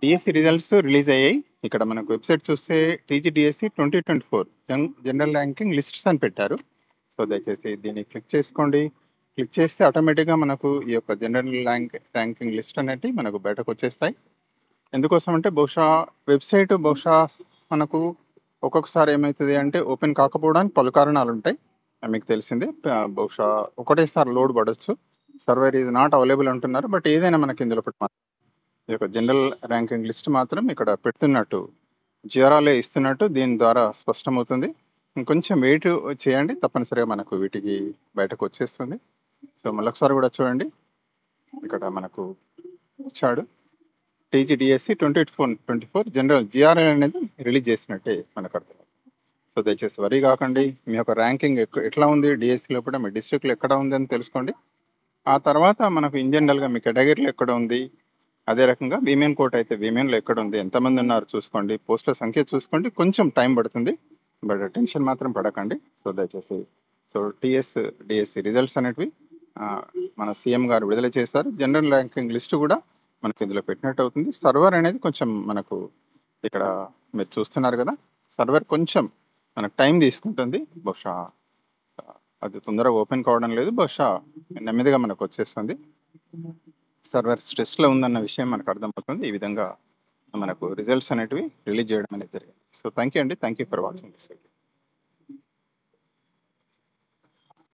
DSC results release అయ్యాయి. ఇక్కడ మనకు వెబ్సైట్ చూస్తే టీజీడిఎస్సి 2024 జనరల్ ర్యాంకింగ్ లిస్ట్స్ అని పెట్టారు. సో దయచేసి దీన్ని క్లిక్ చేసుకోండి. క్లిక్ చేస్తే ఆటోమేటిక్గా మనకు ఈ యొక్క జనరల్ ర్యాంకింగ్ లిస్ట్ అనేవి మనకు బయటకు వచ్చేస్తాయి. ఎందుకోసం అంటే బహుశా మనకు ఒక్కొక్కసారి ఏమవుతుంది అంటే ఓపెన్ కాకపోవడానికి పలు కారణాలు ఉంటాయి. మీకు తెలిసిందే. బహుశా ఒకటేసారి లోడ్ పడవచ్చు, సర్వర్ ఈజ్ నాట్ అవైలబుల్ అంటున్నారు. బట్ ఏదైనా మనకి ఇందులో ఈ యొక్క జనరల్ ర్యాంకింగ్ లిస్ట్ మాత్రం ఇక్కడ పెడుతున్నట్టు జిఆర్ఆర్ఏ ఇస్తున్నట్టు దీని ద్వారా స్పష్టమవుతుంది. ఇంకొంచెం వెయిట్ చేయండి, తప్పనిసరిగా మనకు వీటికి బయటకు వచ్చేస్తుంది. సో మళ్ళొకసారి కూడా చూడండి, ఇక్కడ మనకు ఇచ్చాడు టీజీడిఎస్సి 2024 జనరల్ జిఆర్ఎల్ అనేది రిలీజ్ చేసినట్టే మనకు అర్థం. సో దయచేసి వరీ కాకండి. మీ యొక్క ర్యాంకింగ్ ఎట్లా ఉంది డిఎస్సి లోపల, మీ డిస్ట్రిక్ట్లో ఎక్కడ ఉంది అని తెలుసుకోండి. ఆ తర్వాత మనకు ఇన్ జనరల్గా మీ కేటగిరీలో ఎక్కడ ఉంది, అదే రకంగా విమెన్ కోట అయితే విమెన్లో ఎక్కడ ఉంది, ఎంతమంది ఉన్నారు చూసుకోండి, పోస్టుల సంఖ్య చూసుకోండి. కొంచెం టైం పడుతుంది, బట్ టెన్షన్ మాత్రం పడకండి. సో దయచేసి డిఎస్సి రిజల్ట్స్ అనేటివి మన సీఎం గారు విడుదల చేశారు. జనరల్ ర్యాంకింగ్ లిస్ట్ కూడా మనకి ఇందులో పెట్టినట్టు అవుతుంది. సర్వర్ అనేది కొంచెం మనకు ఇక్కడ మీరు చూస్తున్నారు కదా, సర్వర్ కొంచెం మనకు టైం తీసుకుంటుంది. బహుశా అది తొందరగా ఓపెన్ కావడం లేదు, బహుశా నెమ్మదిగా మనకు వచ్చేస్తుంది. సర్వర్ స్ట్రెస్లో ఉందన్న విషయం మనకు అర్థమవుతుంది. ఈ విధంగా మనకు రిజల్ట్స్ అనేటివి రిలీజ్ చేయడం అనేది జరిగింది. సో థ్యాంక్ యూ అండి. Thank you for watching this video.